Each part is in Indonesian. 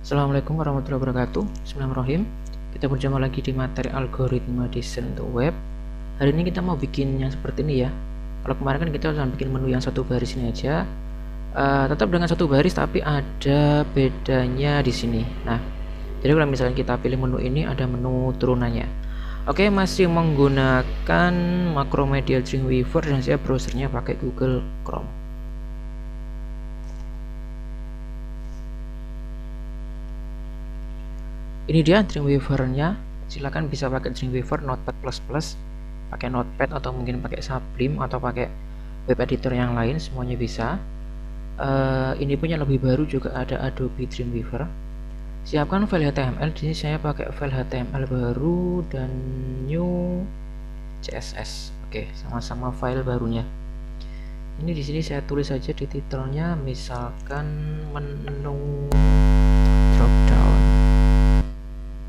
Assalamualaikum warahmatullahi wabarakatuh. Bismillahirrahmanirrahim. Kita berjumpa lagi di materi algoritma desain untuk web. Hari ini kita mau bikin yang seperti ini ya. Kalau kemarin kan kita cuma bikin menu yang satu baris ini aja. Tetap dengan satu baris tapi ada bedanya di sini. Nah, jadi kalau misalnya kita pilih menu ini ada menu turunannya. Oke, masih menggunakan Macromedia Dreamweaver dan saya browsernya pakai Google Chrome. Ini dia Dreamweaver-nya. Silakan bisa pakai Dreamweaver Notepad++, pakai Notepad atau mungkin pakai Sublime atau pakai web editor yang lain, semuanya bisa. Ini punya lebih baru juga ada Adobe Dreamweaver. Siapkan file HTML. Di sini saya pakai file HTML baru dan new CSS. Oke, sama-sama file barunya. Ini di sini saya tulis saja di titelnya, misalkan menu dropdown.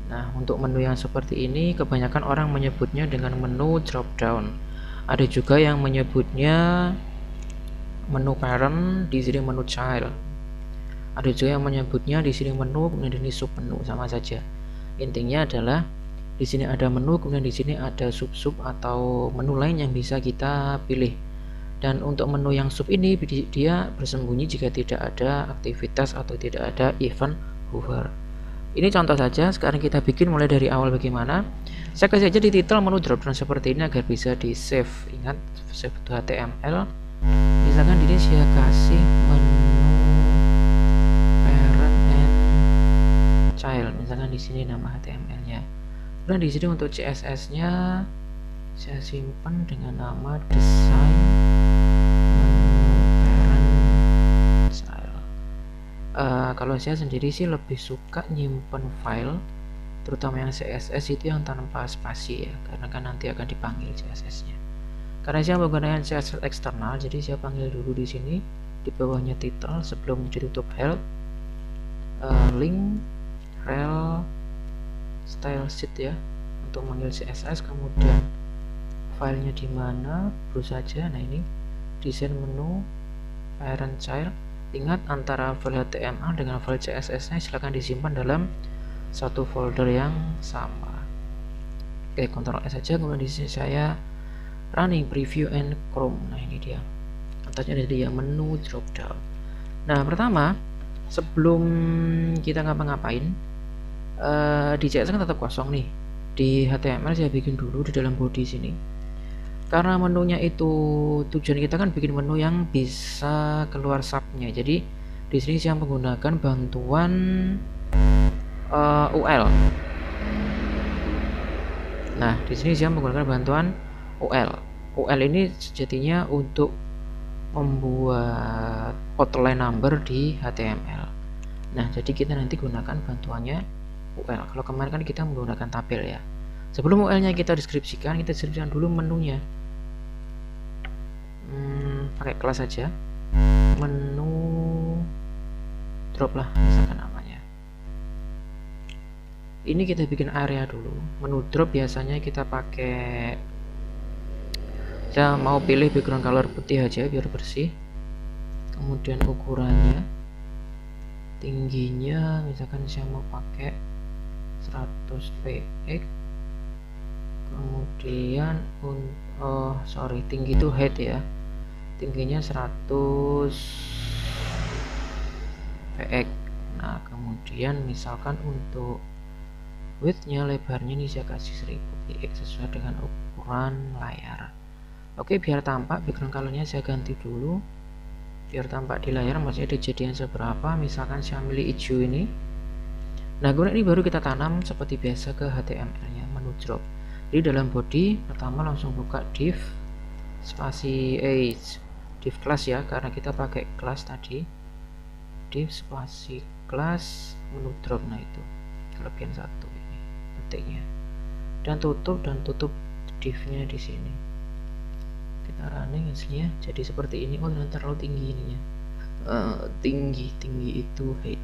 Nah, untuk menu yang seperti ini kebanyakan orang menyebutnya dengan menu dropdown. Ada juga yang menyebutnya menu parent, di sini menu child. Ada juga yang menyebutnya di sini menu, kemudian di sini sub menu, sama saja. Intinya adalah di sini ada menu, kemudian di sini ada sub-sub atau menu lain yang bisa kita pilih. Dan untuk menu yang sub ini dia bersembunyi jika tidak ada aktivitas atau tidak ada event hover. Ini contoh saja, sekarang kita bikin mulai dari awal bagaimana. Saya kasih aja di titel menu dropdown seperti ini agar bisa di save. Ingat, save to HTML. Misalkan di sini saya kasih menu parent and child. Misalkan di sini nama HTML-nya. Kemudian di sini untuk CSS-nya saya simpan dengan nama design kalau saya sendiri sih lebih suka nyimpen file, terutama yang CSS itu yang tanpa spasi ya, karena kan nanti akan dipanggil CSS-nya. Karena saya menggunakan CSS eksternal, jadi saya panggil dulu di sini di bawahnya title sebelum ditutup help, link, rel, style sheet ya untuk manggil CSS, kemudian filenya di mana, browse saja. Nah ini desain menu parent child. Ingat, antara file HTML dengan file CSS-nya silahkan disimpan dalam satu folder yang sama. Oke, Ctrl S saja, kemudian di sini saya running preview and Chrome. Nah ini dia, atasnya ada dia menu dropdown. Nah pertama, sebelum kita ngapa-ngapain, di CSS kan tetap kosong nih. Di HTML saya bikin dulu di dalam body sini. Karena menunya itu tujuan kita kan bikin menu yang bisa keluar subnya. Jadi di sini saya menggunakan bantuan UL. Nah, di sini saya menggunakan bantuan UL. UL ini sejatinya untuk membuat outline number di HTML. Nah, jadi kita nanti gunakan bantuannya UL. Kalau kemarin kan kita menggunakan tabel ya. Sebelum UL-nya kita deskripsikan dulu menunya. Pakai kelas saja, menu drop lah misalkan namanya. Ini kita bikin area dulu. Menu drop biasanya kita pakai, saya mau pilih background color putih aja biar bersih. Kemudian ukurannya, tingginya misalkan saya mau pakai 100 px. Kemudian tinggi itu height ya, tingginya 100 px. Nah kemudian misalkan untuk widthnya, lebarnya ini saya kasih 1000 px sesuai dengan ukuran layar. Oke, biar tampak background colornya saya ganti dulu biar tampak di layar, maksudnya kejadian seberapa. Misalkan saya milih hijau ini. Nah kemudian ini baru kita tanam seperti biasa ke HTML nya, menu drop. Di dalam body pertama langsung buka div spasi div class ya, karena kita pakai kelas tadi, div spasi class menu drop. Nah itu kelebihan satu ini pentingnya, dan tutup divnya di sini. Kita running hasilnya jadi seperti ini. Oh nanti terlalu tinggi ininya, tinggi itu height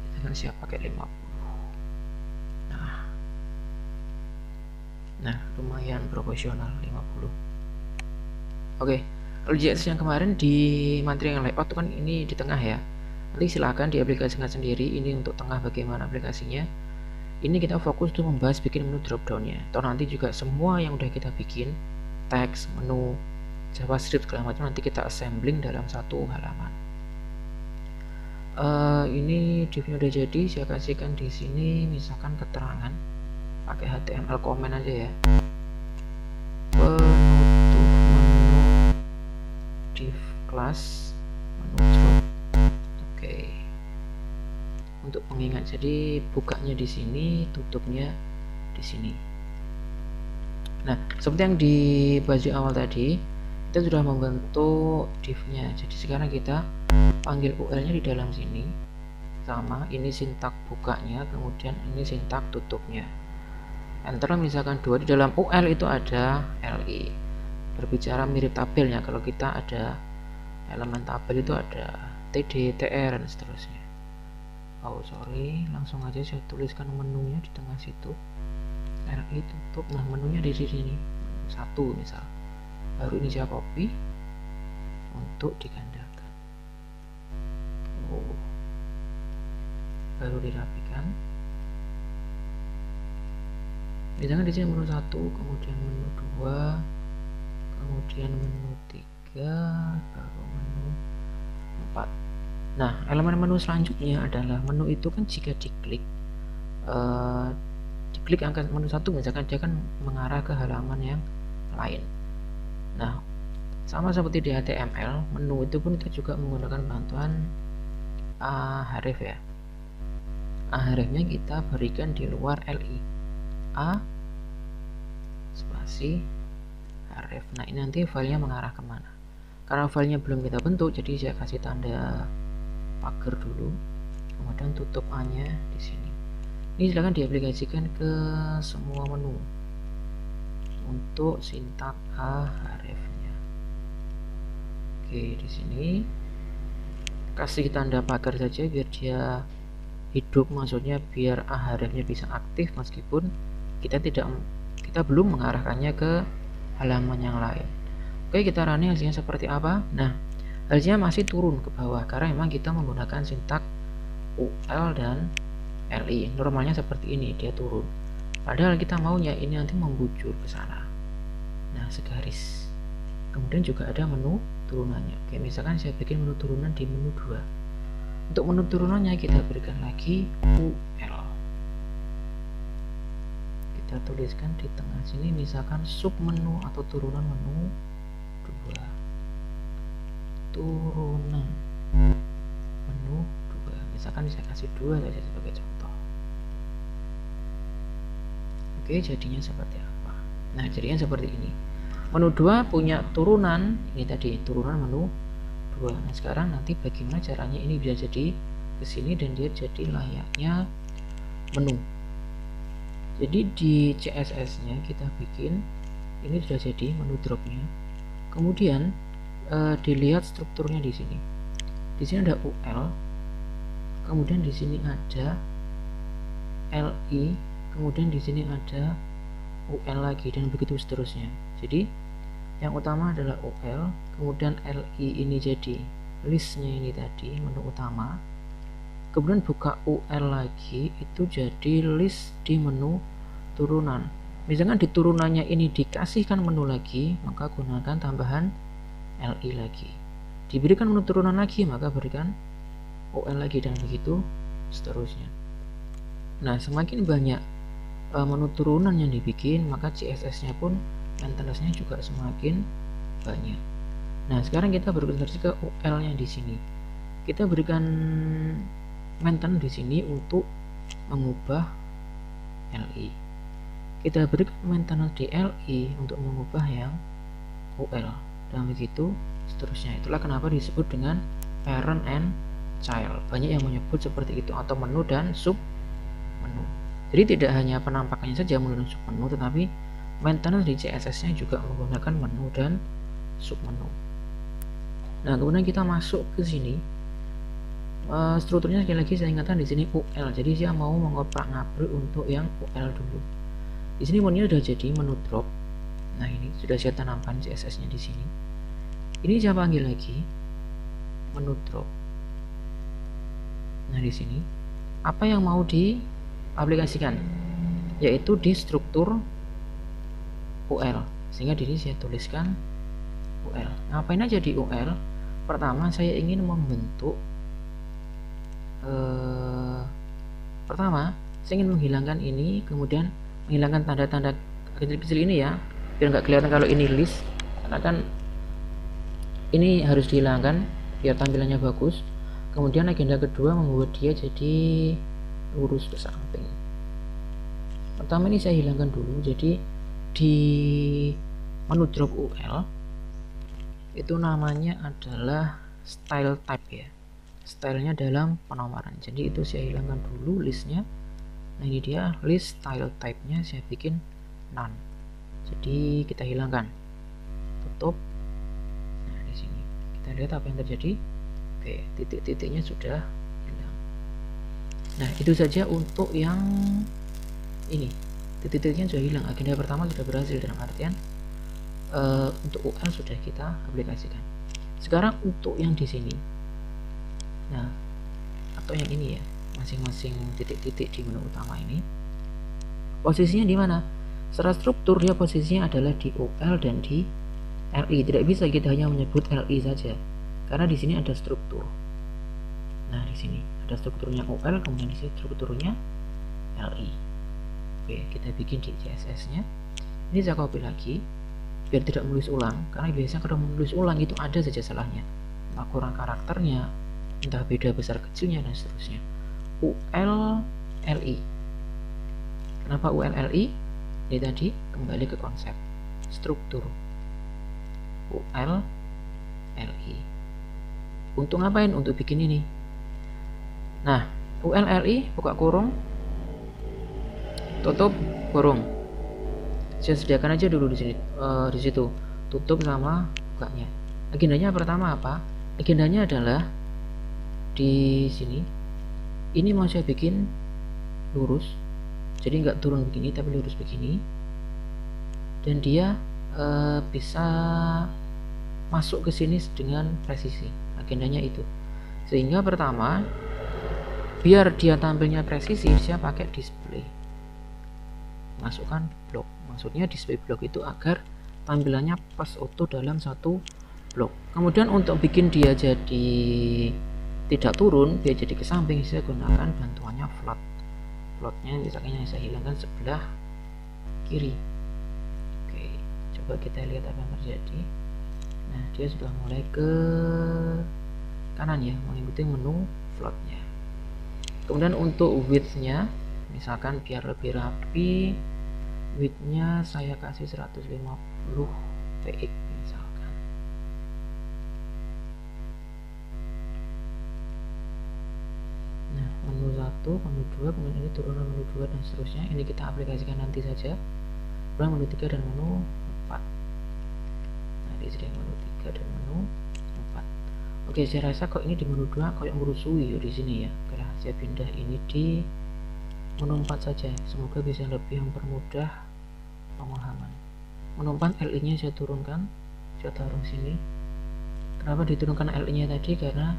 kita kan siap pakai 50. Nah lumayan proporsional 50. Oke, kalau JS yang kemarin di materi yang layout kan ini di tengah ya. Nanti silahkan diaplikasikan sendiri. Ini untuk tengah bagaimana aplikasinya. Ini kita fokus untuk membahas bikin menu drop downnya. Atau nanti juga semua yang udah kita bikin, teks, menu, JavaScript segala macam nanti kita assembling dalam satu halaman. Ini divnya udah jadi, saya kasihkan di sini misalkan keterangan pakai HTML comment aja ya. Penutup menu div class menu drop. Oke. Untuk pengingat, jadi bukanya di sini, tutupnya di sini. Nah, seperti yang dibahas di awal tadi, kita sudah membentuk divnya. Jadi sekarang kita panggil UL-nya di dalam sini. Sama, ini sintak bukanya, kemudian ini sintak tutupnya. Enter misalkan 2, di dalam UL itu ada LI. Berbicara mirip tabelnya, kalau kita ada elemen tabel itu ada TD, TR, dan seterusnya. Oh sorry, langsung aja saya tuliskan menunya di tengah situ. LI tutup, nah menunya di sini 1 misal. Baru ini saya copy untuk digandakan. Baru dirapikan. Misalkan di sini menu 1, kemudian menu 2, kemudian menu 3, baru menu 4. Nah, elemen menu selanjutnya adalah menu itu kan jika diklik angka menu 1 misalkan dia kan mengarah ke halaman yang lain. Nah, sama seperti di HTML, menu itu pun kita juga menggunakan bantuan href ya. Hrefnya kita berikan di luar LI. A spasi href. Nah, ini nanti filenya mengarah kemana? Karena filenya belum kita bentuk, jadi saya kasih tanda pagar dulu, kemudian tutup A-nya di sini. Ini silakan diaplikasikan ke semua menu untuk sintak href-nya. Oke, di sini kasih tanda pagar saja biar dia hidup, maksudnya biar href-nya bisa aktif meskipun kita belum mengarahkannya ke halaman yang lain. Oke, kita running hasilnya seperti apa? Nah, hasilnya masih turun ke bawah karena memang kita menggunakan sintak UL dan LI. Normalnya seperti ini, dia turun. Padahal kita maunya ini nanti membujur ke sana. Nah, segaris. Kemudian juga ada menu turunannya. Oke, misalkan saya bikin menu turunan di menu 2. Untuk menu turunannya kita berikan lagi UL. Kita tuliskan di tengah sini misalkan sub menu atau turunan menu 2. Turunan menu 2. Misalkan saya kasih 2 saja sebagai contoh. Oke, jadinya seperti apa? Nah, jadinya seperti ini. Menu 2 punya turunan, ini tadi turunan menu 2. Nah, sekarang nanti bagaimana caranya ini bisa jadi ke sini dan dia jadi layaknya menu. Jadi di CSS-nya kita bikin ini sudah jadi menu drop-nya. Kemudian dilihat strukturnya di sini. Di sini ada UL, kemudian di sini ada LI, kemudian di sini ada UL lagi dan begitu seterusnya. Jadi yang utama adalah UL, kemudian LI ini jadi listnya ini tadi menu utama, kemudian buka UL lagi itu jadi list di menu turunan. Misalkan di turunannya ini dikasihkan menu lagi, maka gunakan tambahan LI lagi. Diberikan menu turunan lagi, maka berikan UL lagi dan begitu seterusnya. Nah, semakin banyak menu turunan yang dibikin, maka CSS-nya pun maintenance-nya juga semakin banyak. Nah, sekarang kita berkonsentrasi ke UL-nya di sini. Kita berikan maintenance di sini untuk mengubah LI. Kita berikan maintenance di LI untuk mengubah yang UL dan begitu seterusnya. Itulah kenapa disebut dengan parent and child. Banyak yang menyebut seperti itu, atau menu dan sub menu. Jadi tidak hanya penampakannya saja menu dan sub menu, tetapi maintenance di CSS-nya juga menggunakan menu dan sub menu. Nah, kemudian kita masuk ke sini. Strukturnya sekali lagi saya ingatkan di sini UL. Jadi saya mau mengoprak-ngabrik untuk yang UL dulu. Di sini menunya sudah jadi menu drop. Nah, ini sudah saya tanamkan CSS-nya di sini. Ini saya panggil lagi menu drop. Nah, di sini apa yang mau diaplikasikan, yaitu di struktur UL, sehingga di sini saya tuliskan UL. Ngapain aja di UL? Pertama, saya ingin membentuk pertama saya ingin menghilangkan ini, kemudian menghilangkan tanda-tanda kecil-kecil ini ya, biar nggak kelihatan kalau ini list, karena kan ini harus dihilangkan biar tampilannya bagus. Kemudian agenda kedua membuat dia jadi lurus ke samping. Pertama ini saya hilangkan dulu. Jadi di menu drop UL itu namanya adalah style type ya, stylenya dalam penomoran. Jadi itu saya hilangkan dulu listnya. Nah, ini dia list style type nya, saya bikin none. Jadi kita hilangkan, tutup. Nah, di sini kita lihat apa yang terjadi. Oke, titik-titiknya sudah hilang. Nah, itu saja untuk yang ini, titik-titiknya sudah hilang. Agenda pertama sudah berhasil, dalam artian untuk UL sudah kita aplikasikan. Sekarang untuk yang di sini, nah, atau yang ini ya, masing-masing titik-titik di menu utama ini posisinya di mana? Secara struktur dia posisinya adalah di UL dan di LI. Tidak bisa kita hanya menyebut LI saja, karena di sini ada struktur. Nah, di sini ada strukturnya UL, kemudian di sini strukturnya LI. Oke, kita bikin di CSS-nya. Ini saya copy lagi biar tidak menulis ulang, karena biasanya kalau menulis ulang itu ada saja salahnya, entah kurang karakternya, entah beda besar kecilnya, dan seterusnya. UL LI. Kenapa UL LI? Ini tadi kembali ke konsep struktur UL LI. Untuk ngapain? Untuk bikin ini. Nah, UL LI buka kurung, tutup kurung. Saya sediakan aja dulu di sini, di situ tutup sama bukanya. Agendanya pertama apa? Agendanya adalah di sini. Ini mau saya bikin lurus, jadi nggak turun begini tapi lurus begini, dan dia bisa masuk ke sini dengan presisi. Agendanya itu, sehingga pertama biar dia tampilnya presisi, saya pakai display, masukkan blok. Maksudnya display blok itu agar tampilannya pas auto dalam satu blok. Kemudian untuk bikin dia jadi tidak turun, biar jadi ke samping, saya gunakan bantuannya float. Floatnya misalnya saya hilangkan sebelah kiri. Oke, coba kita lihat apa yang terjadi. Nah, dia sudah mulai ke kanan ya, mengikuti menu floatnya. Kemudian untuk width-nya, misalkan biar lebih rapi, width-nya saya kasih 150 px misalkan. Nah, menu 1, menu 2, kemudian ini turunan menu 2 dan seterusnya. Ini kita aplikasikan nanti saja. Kemudian menu 3 dan menu 4. Nah, di sini menu 3 dan menu 4. Oke, saya rasa kok ini di menu 2 kok yang merusui di sini ya. Oke lah, saya pindah ini di menu 4 saja. Semoga bisa lebih mempermudah pemahaman. Menu 4 LI nya saya turunkan, saya taruh sini. Kenapa diturunkan LI nya tadi? Karena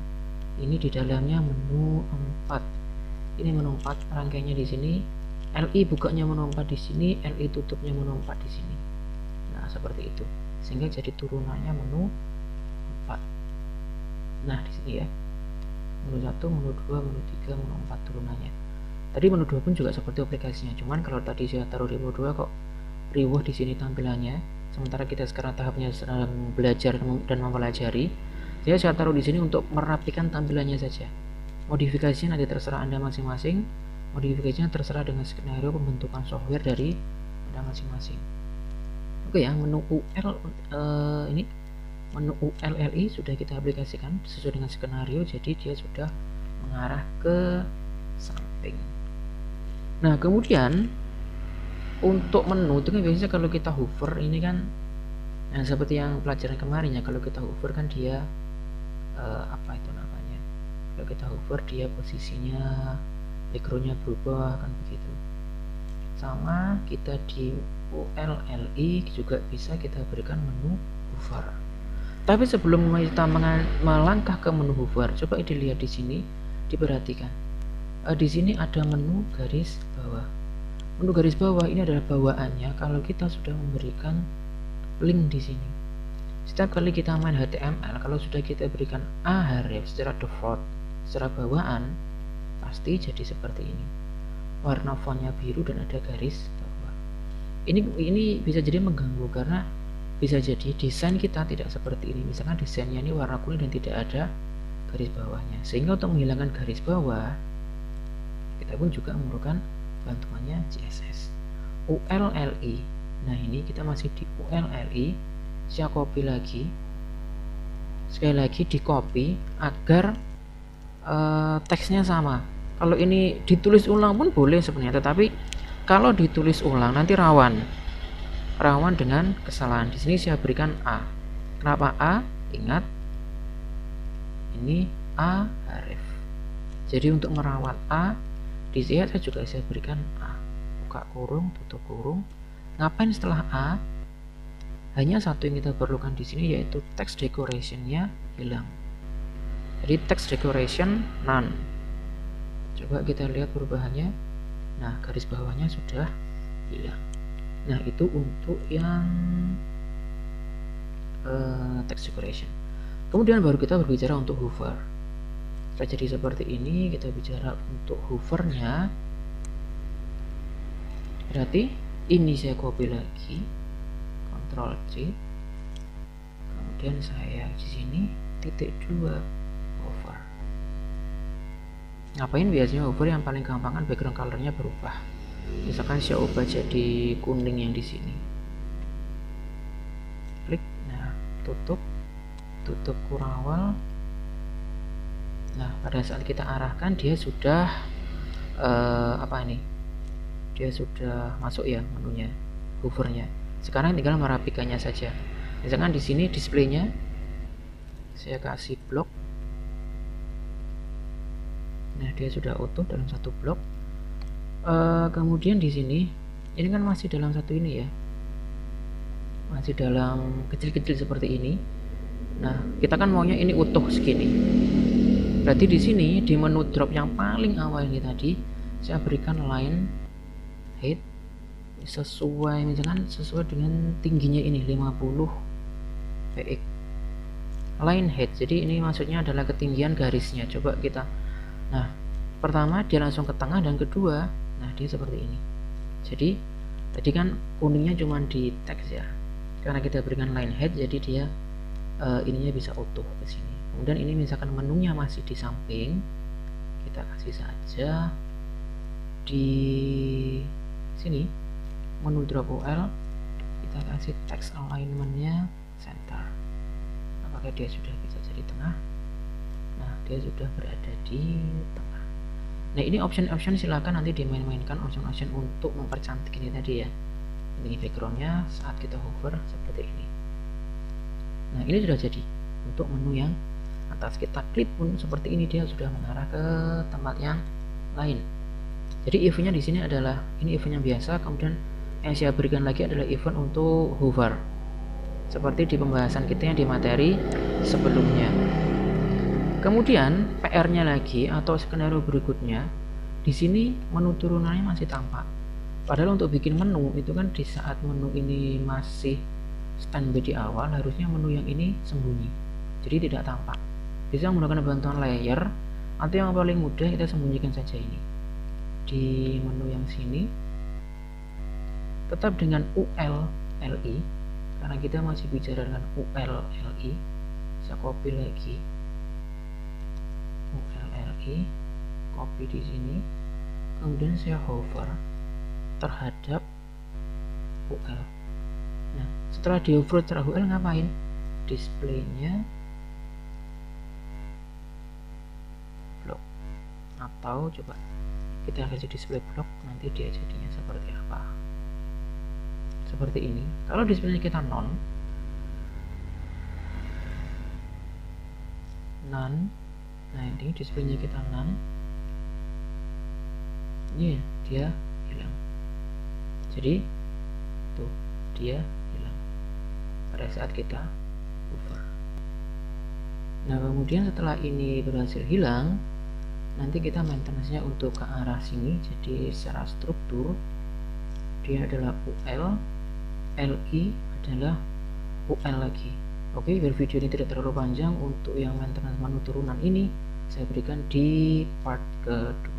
ini di dalamnya menu 4. Ini menu 4, rangkaiannya di sini. LI bukanya menu 4 di sini, LI tutupnya menu 4 di sini. Nah, seperti itu. Sehingga jadi turunannya menu 4. Nah, di sini ya. Menu 1, menu 2, menu 3, menu 4 turunannya. Tadi menu 2 pun juga seperti aplikasinya. Cuman kalau tadi saya taruh di menu 2 kok riwah di sini tampilannya. Sementara kita sekarang tahapnya sedang belajar dan mempelajari. Jadi saya taruh di sini untuk merapikan tampilannya saja. Modifikasinya nanti terserah Anda masing-masing. Modifikasinya terserah dengan skenario pembentukan software dari Anda masing-masing. Oke ya, menu UL ini menu ULLI sudah kita aplikasikan sesuai dengan skenario, jadi dia sudah mengarah ke samping. Nah, kemudian untuk menu itu kan biasanya kalau kita hover ini kan, nah seperti yang pelajaran kemarin ya, kalau kita hover kan dia apa itu namanya, kalau kita hover dia posisinya backgroundnya berubah kan begitu. Sama kita di ULLI juga bisa kita berikan menu hover. Tapi sebelum kita melangkah ke menu hover, coba dilihat di sini diperhatikan. Di sini ada menu garis bawah. Menu garis bawah ini adalah bawaannya kalau kita sudah memberikan link di sini. Setiap kali kita main HTML, kalau sudah kita berikan href secara default, secara bawaan, pasti jadi seperti ini. Warna fontnya biru dan ada garis bawah. Ini bisa jadi mengganggu karena bisa jadi desain kita tidak seperti ini. Misalkan desainnya ini warna kuning dan tidak ada garis bawahnya, sehingga untuk menghilangkan garis bawah kita pun juga memerlukan bantuannya CSS. ULLI. Nah, ini kita masih di ULLI. Saya copy lagi, sekali lagi di copy agar teksnya sama. Kalau ini ditulis ulang pun boleh sebenarnya, tetapi kalau ditulis ulang nanti rawan dengan kesalahan. Di sini saya berikan A. Kenapa A? Ingat, ini A href. Jadi untuk merawat A, di sini saya juga saya berikan A. Buka kurung, tutup kurung. Ngapain setelah A? Hanya satu yang kita perlukan di sini, yaitu text decoration-nya hilang. Jadi text decoration none. Coba kita lihat perubahannya. Nah, garis bawahnya sudah hilang. Nah, itu untuk yang text decoration. Kemudian baru kita berbicara untuk hover. Setelah jadi seperti ini, kita bicara untuk hovernya. Berarti ini saya copy lagi, Ctrl C, kemudian saya di sini titik 2 hover. Ngapain biasanya hover? Yang paling gampang kan background colornya berubah. Misalkan saya ubah jadi kuning yang di sini. Klik, nah tutup kurung awal. Nah, pada saat kita arahkan dia sudah dia sudah masuk ya menunya, hovernya. Sekarang tinggal merapikannya saja. Misalkan di sini displaynya saya kasih blok. Nah, dia sudah utuh dalam satu blok. Kemudian di sini ini kan masih dalam satu ini ya, masih dalam kecil-kecil seperti ini. Nah, kita kan maunya ini utuh segini. Berarti di sini di menu drop yang paling awal ini tadi saya berikan line height sesuai, misalkan sesuai dengan tingginya ini 50 px line height. Jadi ini maksudnya adalah ketinggian garisnya. Coba kita, nah pertama dia langsung ke tengah, dan kedua nah dia seperti ini. Jadi tadi kan kuningnya cuma di teks ya, karena kita berikan line height jadi dia ininya bisa utuh ke sini. Kemudian ini misalkan menunya masih di samping, kita kasih saja di sini menu drop UL, kita kasih text alignmentnya center. Apakah dia sudah bisa jadi tengah? Nah, dia sudah berada di tengah. Nah, ini option-option silakan nanti dimain-mainkan option-option untuk mempercantik ini tadi ya. Ini backgroundnya saat kita hover seperti ini. Nah, ini sudah jadi untuk menu yang atas. Kita klik pun seperti ini, dia sudah mengarah ke tempat yang lain. Jadi eventnya di sini adalah ini event yang biasa, kemudian yang saya berikan lagi adalah event untuk hover, seperti di pembahasan kita yang di materi sebelumnya. Kemudian PR-nya lagi atau skenario berikutnya, di sini menu turunannya masih tampak. Padahal untuk bikin menu itu kan di saat menu ini masih standby di awal, harusnya menu yang ini sembunyi, jadi tidak tampak. Bisa menggunakan bantuan layer, atau yang paling mudah kita sembunyikan saja ini di menu yang sini, tetap dengan ULLI, karena kita masih bicara dengan ULLI. Saya copy lagi ULLI, copy di sini, kemudian saya hover terhadap UL. Nah, setelah di hover terhadap UL ngapain? Displaynya blok, atau coba kita kasih display block, nanti dia jadinya seperti apa? Seperti ini. Kalau displaynya kita none, nah ini displaynya kita none, ini dia hilang. Jadi tuh dia hilang pada saat kita hover. Nah, kemudian setelah ini berhasil hilang, nanti kita maintenance-nya untuk ke arah sini. Jadi secara struktur dia adalah UL, LI adalah UL lagi. Oke, biar video ini tidak terlalu panjang, untuk yang maintenance menu turunan ini saya berikan di part kedua.